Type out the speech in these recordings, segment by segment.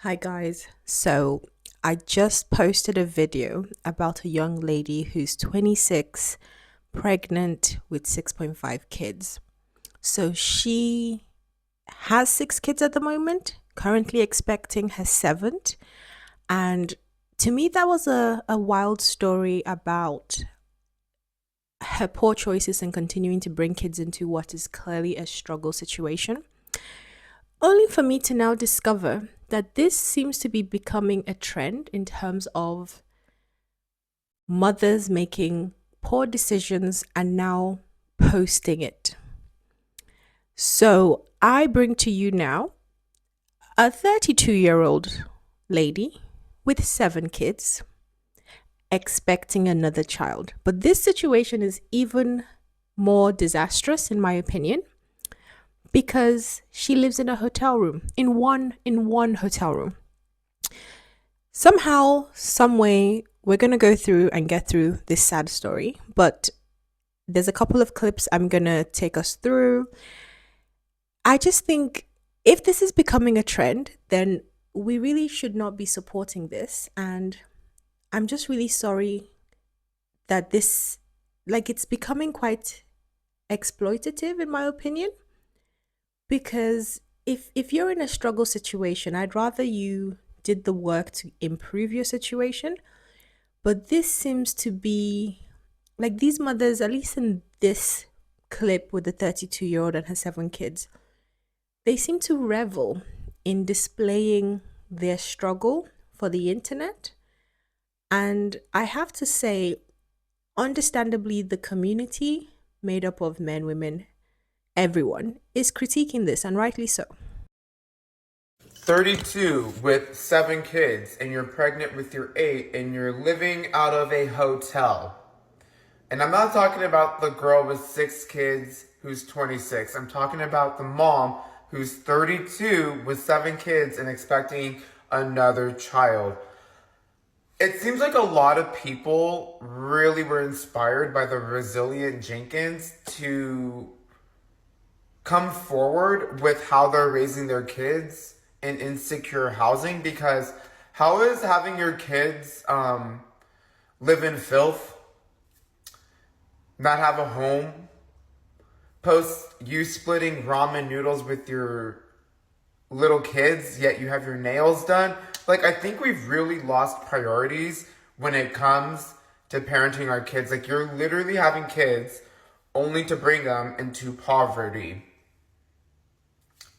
Hi guys, so I just posted a video about a young lady who's 26, pregnant with 6.5 kids. So she has 6 kids at the moment, currently expecting her seventh. And to me, that was a wild story about her poor choices and continuing to bring kids into what is clearly a struggle situation. Only for me to now discover that this seems to be becoming a trend in terms of mothers making poor decisions and now posting it. So I bring to you now a 32-year-old lady with 7 kids expecting another child. But this situation is even more disastrous, in my opinion, because she lives in a hotel room, in one hotel room. Somehow, some way, we're going to go through and get through this sad story, but there's a couple of clips I'm going to take us through. I just think if this is becoming a trend, then we really should not be supporting this. And I'm just really sorry that this, like, it's becoming quite exploitative, in my opinion, because if you're in a struggle situation, I'd rather you did the work to improve your situation. But this seems to be like these mothers, at least in this clip with the 32-year-old and her 7 kids, they seem to revel in displaying their struggle for the internet. And I have to say, understandably, the community made up of men, women, everyone is critiquing this, and rightly so. 32 with 7 kids, and you're pregnant with your 8, and you're living out of a hotel. And I'm not talking about the girl with 6 kids who's 26. I'm talking about the mom who's 32 with 7 kids and expecting another child. It seems like a lot of people really were inspired by the resilient Jenkins to come forward with how they're raising their kids in insecure housing, because how is having your kids live in filth, not have a home, post you splitting ramen noodles with your little kids, yet you have your nails done? Like, I think we've really lost priorities when it comes to parenting our kids. Like, you're literally having kids only to bring them into poverty.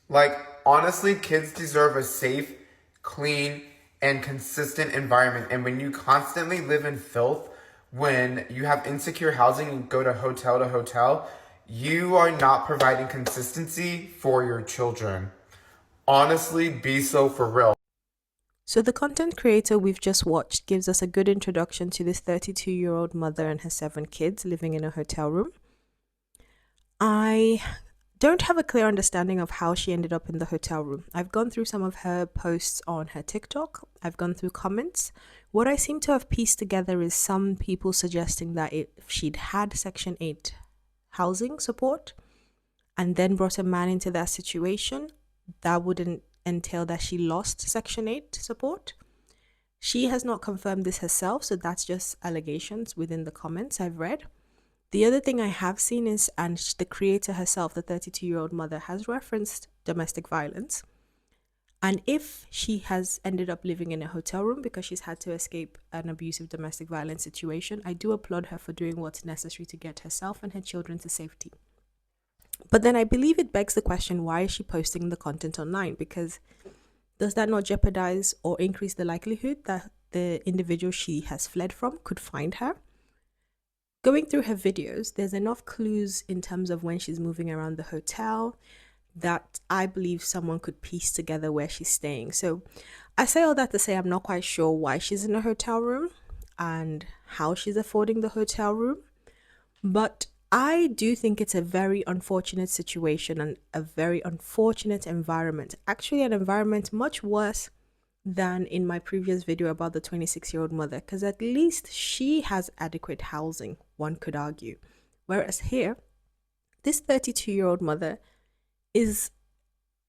Like, honestly, kids deserve a safe, clean, and consistent environment. And when you constantly live in filth, when you have insecure housing and go to hotel, you are not providing consistency for your children. Honestly, be so for real. So, the content creator we've just watched gives us a good introduction to this 32-year-old mother and her 7 kids living in a hotel room. I don't have a clear understanding of how she ended up in the hotel room. I've gone through some of her posts on her TikTok, I've gone through comments. What I seem to have pieced together is some people suggesting that if she'd had Section 8 housing support and then brought a man into that situation, that wouldn't entail that she lost Section 8 support. She has not confirmed this herself, so that's just allegations within the comments I've read. The other thing I have seen is, and the creator herself, the 32-year-old mother, has referenced domestic violence. And if she has ended up living in a hotel room because she's had to escape an abusive domestic violence situation, I do applaud her for doing what's necessary to get herself and her children to safety. But then I believe it begs the question, why is she posting the content online? Because does that not jeopardize or increase the likelihood that the individual she has fled from could find her? Going through her videos, there's enough clues in terms of when she's moving around the hotel that I believe someone could piece together where she's staying. So I say all that to say I'm not quite sure why she's in a hotel room and how she's affording the hotel room. But I do think it's a very unfortunate situation and a very unfortunate environment. Actually, an environment much worse than in my previous video about the 26-year-old mother, because at least she has adequate housing, one could argue. Whereas here, this 32-year-old mother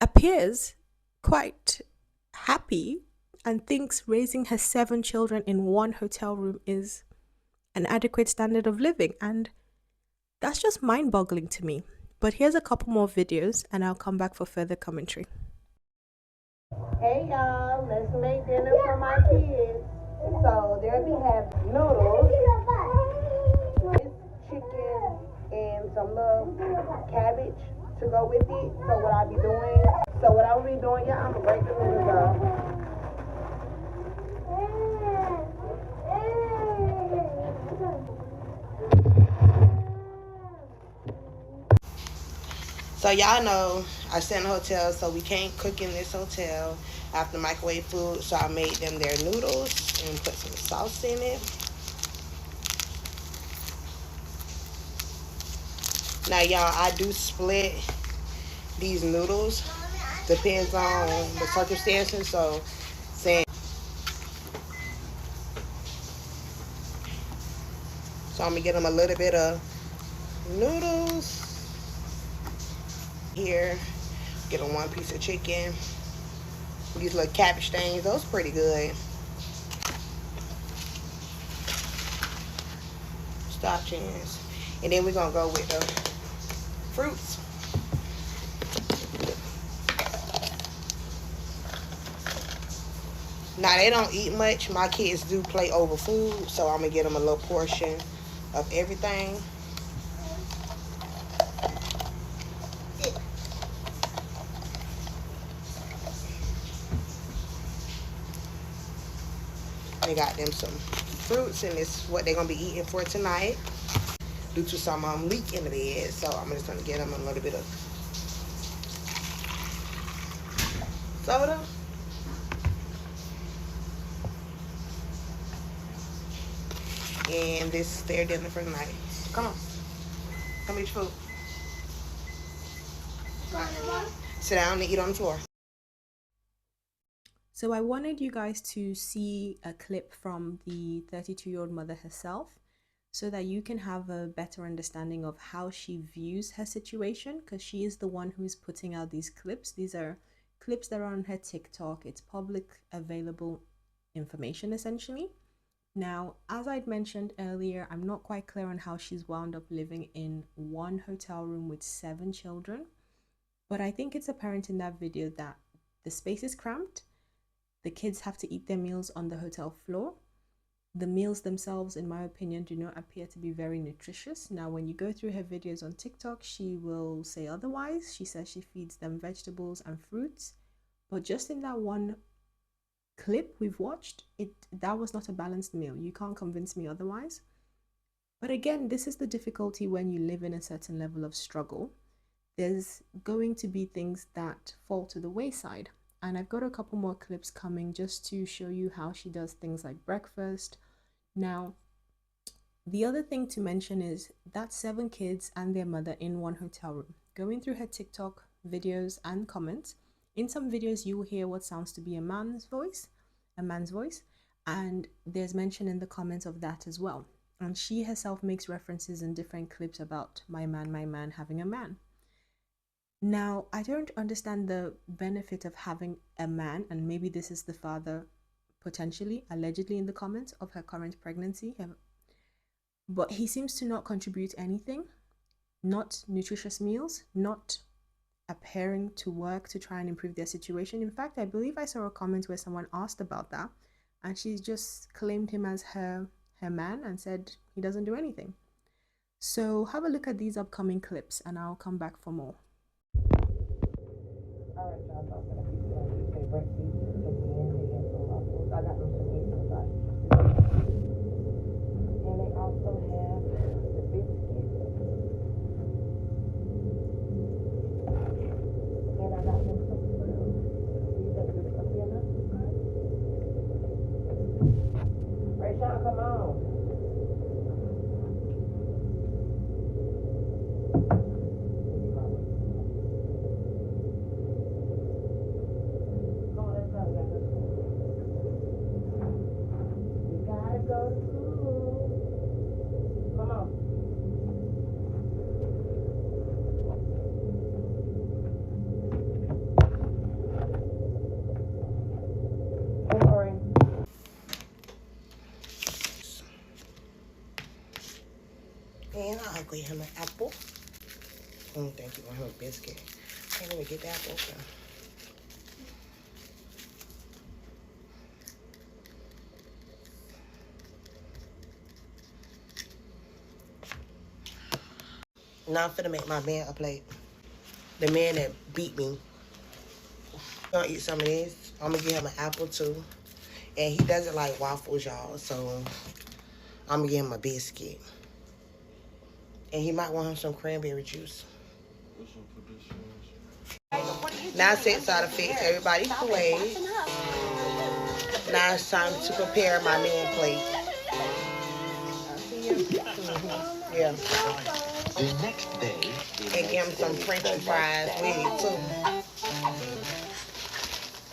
appears quite happy and thinks raising her 7 children in one hotel room is an adequate standard of living. And that's just mind boggling to me. But here's a couple more videos and I'll come back for further commentary. Hey y'all, let's make dinner for my kids. So there we have noodles, chicken, and some little cabbage to go with it. So what I'll be doing, yeah, I'm gonna break the noodles up. So y'all know I stay in a hotel, so we can't cook in this hotel. I have to microwave food, so I made them their noodles and put some sauce in it. Now y'all, I do split these noodles. Depends on the circumstances. So saying so I'm gonna get them a little bit of noodles. Here, get them one piece of chicken. These little cabbage things, those pretty good. Starchings. And then we're gonna go with the fruits. Now they don't eat much. My kids do play over food, so I'm gonna get them a little portion of everything. They got them some fruits, and it's what they're gonna be eating for tonight. Due to some leak in the bed, so I'm just gonna get them a little bit of soda. And this is their dinner for the night. Come on. Come eat your food. Sit down and eat on the floor. So I wanted you guys to see a clip from the 32-year-old mother herself so that you can have a better understanding of how she views her situation, because she is the one who's putting out these clips. These are clips that are on her TikTok. It's public available information essentially. Now, as I'd mentioned earlier, I'm not quite clear on how she's wound up living in one hotel room with 7 children, but I think it's apparent in that video that the space is cramped. The kids have to eat their meals on the hotel floor. The meals themselves, in my opinion, do not appear to be very nutritious. Now, when you go through her videos on TikTok, she will say otherwise. She says she feeds them vegetables and fruits, but just in that one clip we've watched, that was not a balanced meal. You can't convince me otherwise. But again, this is the difficulty when you live in a certain level of struggle. There's going to be things that fall to the wayside. And I've got a couple more clips coming just to show you how she does things like breakfast. Now, the other thing to mention is that 7 kids and their mother in one hotel room. Going through her TikTok videos and comments, in some videos you will hear what sounds to be a man's voice, and there's mention in the comments of that as well. And she herself makes references in different clips about my man having a man. Now, I don't understand the benefit of having a man, and maybe this is the father, potentially, allegedly in the comments, of her current pregnancy. But he seems to not contribute anything, not nutritious meals, not appearing to work to try and improve their situation. In fact, I believe I saw a comment where someone asked about that, and she just claimed him as her man and said he doesn't do anything. So have a look at these upcoming clips, and I'll come back for more. All right, y'all. So I'm gonna keep doing these favorite pieces at the end and some ruffles. I got them some meat inside. And they also have the biscuits. And I got them some fruit. These are good for dinner. Rayshawn, come on. Go to school. Come on. go get him an apple. I don't think you want him a biscuit. Can't even get the apple open. Now I'm finna make my man a plate. The man that beat me. Gonna eat some of this. I'm gonna give him an apple too. And he doesn't like waffles, y'all. So I'm gonna give him a biscuit. And he might want him some cranberry juice. Now sets are to fix everybody's plate. Now it's time to prepare my man plate. Yeah. The next day, And give him some French fries with it too.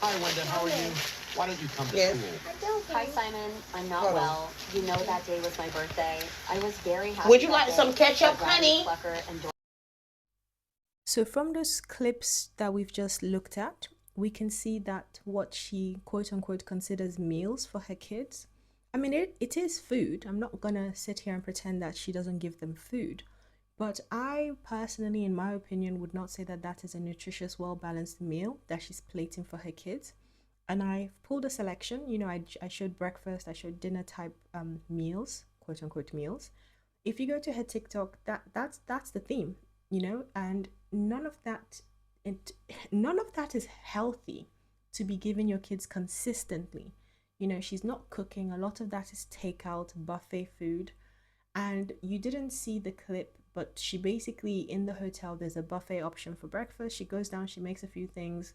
Hi, Wenda, how are you? Why don't you come to Yes. school? Hi, Simon. I'm not Hold on. well. You know that day was my birthday. I was very happy. Would you that like day. some ketchup, But Riley, honey? Plucker, and So from those clips that we've just looked at, we can see that what she quote unquote considers meals for her kids. I mean, it is food. I'm not gonna sit here and pretend that she doesn't give them food. But I personally, in my opinion, would not say that that is a nutritious, well-balanced meal that she's plating for her kids. And I pulled a selection. You know, I showed breakfast, I showed dinner type meals, quote unquote meals. If you go to her TikTok, that's the theme, you know, and none of that is healthy to be giving your kids consistently. You know, she's not cooking. A lot of that is takeout, buffet food. And you didn't see the clip, but she basically, in the hotel, there's a buffet option for breakfast. She goes down, she makes a few things,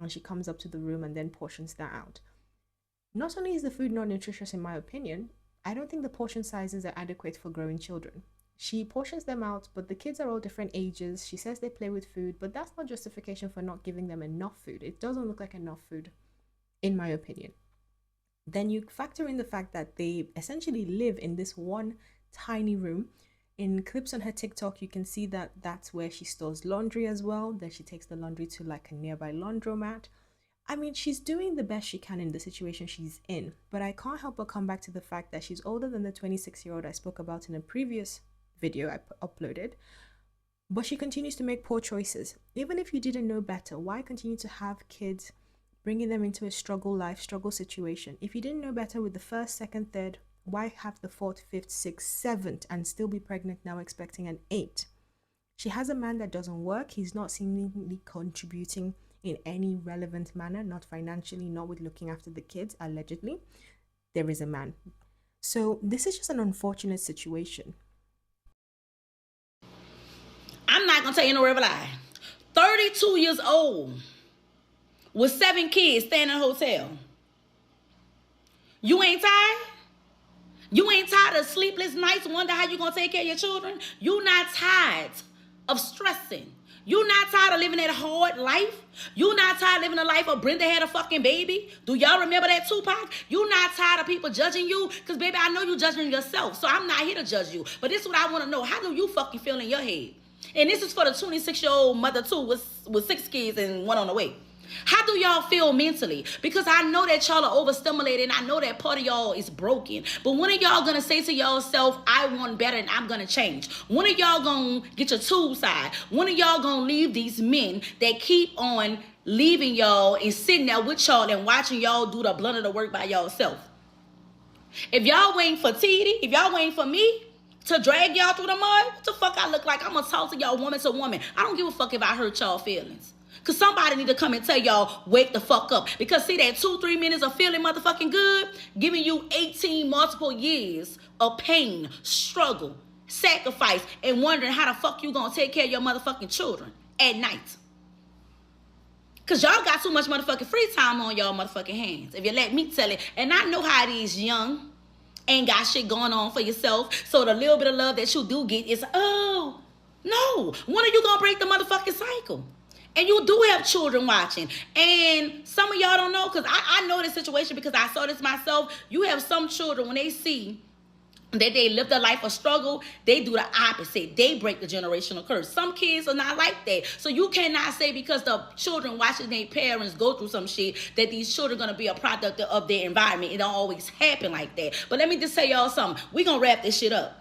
and she comes up to the room and then portions that out. Not only is the food not nutritious, in my opinion, I don't think the portion sizes are adequate for growing children. She portions them out, but the kids are all different ages. She says they play with food, but that's not justification for not giving them enough food. It doesn't look like enough food, in my opinion. Then you factor in the fact that they essentially live in this one tiny room. In clips on her TikTok, you can see that that's where she stores laundry as well. Then she takes the laundry to like a nearby laundromat. I mean, she's doing the best she can in the situation she's in, but I can't help but come back to the fact that she's older than the 26-year-old I spoke about in a previous video I uploaded, but she continues to make poor choices. Even if you didn't know better, why continue to have kids, bringing them into a struggle situation? If you didn't know better with the first, second, third, why have the fourth, fifth, sixth, seventh, and still be pregnant now expecting an eighth? She has a man that doesn't work. He's not seemingly contributing in any relevant manner, not financially, not with looking after the kids, allegedly. There is a man. So this is just an unfortunate situation. I'm not gonna tell you no real lie. 32 years old with 7 kids staying in a hotel. You ain't tired? You ain't tired of sleepless nights, wonder how you gonna take care of your children? You not tired of stressing? You not tired of living that hard life? You not tired of living a life of Brenda had a fucking baby? Do y'all remember that Tupac? You not tired of people judging you? Because baby, I know you judging yourself, so I'm not here to judge you. But this is what I want to know. How do you fucking feel in your head? And this is for the 26-year-old mother too with 6 kids and 1 on the way. How do y'all feel mentally? Because I know that y'all are overstimulated and I know that part of y'all is broken. But when are y'all gonna say to y'all self, I want better and I'm gonna change? When are y'all gonna get your tube side? When are y'all gonna leave these men that keep on leaving y'all and sitting there with y'all and watching y'all do the blunt of the work by y'allself? If y'all waiting for TD, if y'all waiting for me to drag y'all through the mud, what the fuck I look like? I'm gonna talk to y'all woman to woman. I don't give a fuck if I hurt y'all feelings. Because somebody need to come and tell y'all, wake the fuck up. Because see that 2-3 minutes of feeling motherfucking good, giving you 18 multiple years of pain, struggle, sacrifice, and wondering how the fuck you gonna take care of your motherfucking children at night. Because y'all got too much motherfucking free time on y'all motherfucking hands. If you let me tell it. And I know how it is young. Ain't got shit going on for yourself. So the little bit of love that you do get is, oh, no. When are you gonna break the motherfucking cycle? And you do have children watching. And some of y'all don't know, because I know this situation because I saw this myself. You have some children, when they see that they live their life of struggle, they do the opposite. They break the generational curse. Some kids are not like that. So you cannot say because the children watching their parents go through some shit that these children are going to be a product of their environment. It don't always happen like that. But let me just tell y'all something. We're going to wrap this shit up.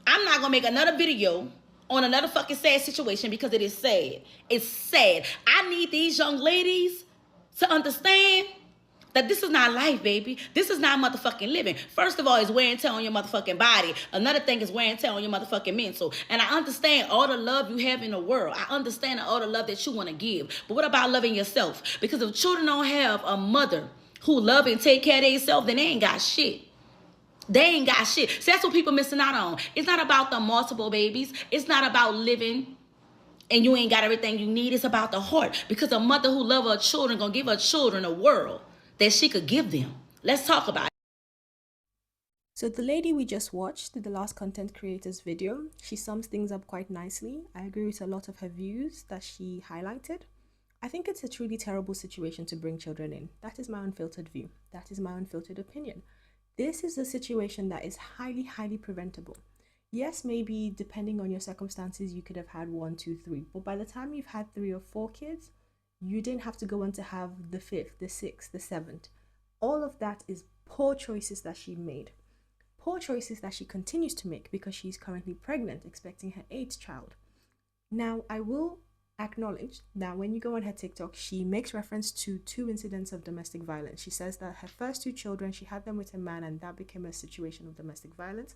I'm not gonna make another video on another fucking sad situation because it is sad. It's sad. I need these young ladies to understand that this is not life, baby. This is not motherfucking living. First of all, it's wear and tear on your motherfucking body. Another thing is wear and tear on your motherfucking mental. And I understand all the love you have in the world. I understand all the love that you want to give. But what about loving yourself? Because if children don't have a mother who love and take care of themselves, then they ain't got shit. They ain't got shit. So that's what people missing out on. It's not about the multiple babies. It's not about living and you ain't got everything you need. It's about the heart. Because a mother who love her children gonna give her children a world that she could give them. Let's talk about it. So the lady we just watched, the last content creator's video, she sums things up quite nicely. I agree with a lot of her views that she highlighted. I think it's a truly terrible situation to bring children in. That is my unfiltered view. That is my unfiltered opinion. This is a situation that is highly, highly preventable. Yes, maybe depending on your circumstances, you could have had 1, 2, 3. But by the time you've had 3 or 4 kids, you didn't have to go on to have the 5th, the 6th, the 7th. All of that is poor choices that she made. Poor choices that she continues to make because she's currently pregnant, expecting her 8th child. Now, I will acknowledge that when you go on her TikTok, she makes reference to 2 incidents of domestic violence. She says that her first 2 children, she had them with a man and that became a situation of domestic violence.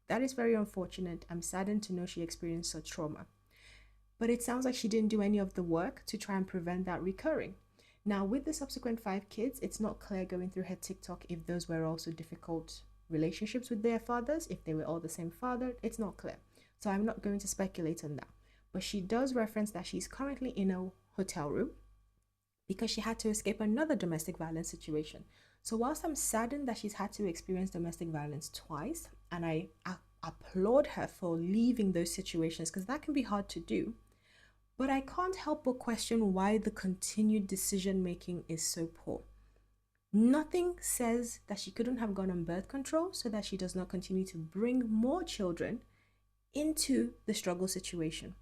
That is very unfortunate. I'm saddened to know she experienced such trauma. But it sounds like she didn't do any of the work to try and prevent that recurring. Now, with the subsequent 5 kids, it's not clear going through her TikTok if those were also difficult relationships with their fathers, if they were all the same father. It's not clear. So I'm not going to speculate on that. But she does reference that she's currently in a hotel room because she had to escape another domestic violence situation. So whilst I'm saddened that she's had to experience domestic violence twice, and I applaud her for leaving those situations because that can be hard to do, but I can't help but question why the continued decision making is so poor. Nothing says that she couldn't have gone on birth control so that she does not continue to bring more children into the struggle situation.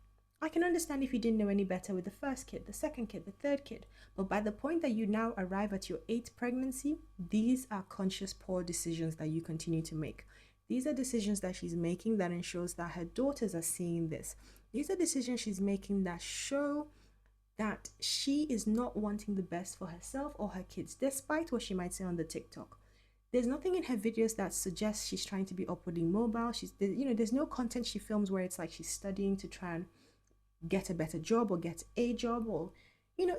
I can understand if you didn't know any better with the first kid, the second kid, the third kid, but by the point that you now arrive at your 8th pregnancy, these are conscious poor decisions that you continue to make. These are decisions that she's making that ensures that her daughters are seeing this. These are decisions she's making that show that she is not wanting the best for herself or her kids, despite what she might say on the TikTok. There's nothing in her videos that suggests she's trying to be upwardly mobile. There's no content she films where it's like she's studying to try and get a better job or get a job, or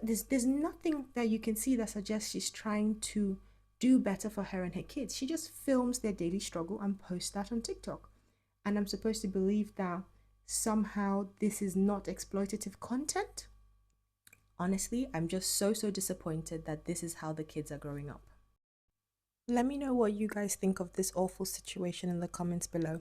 there's nothing that you can see that suggests she's trying to do better for her and her kids. She just films their daily struggle and posts that on TikTok. And I'm supposed to believe that somehow this is not exploitative content? Honestly, I'm just so disappointed that this is how the kids are growing up. Let me know what you guys think of this awful situation in the comments below.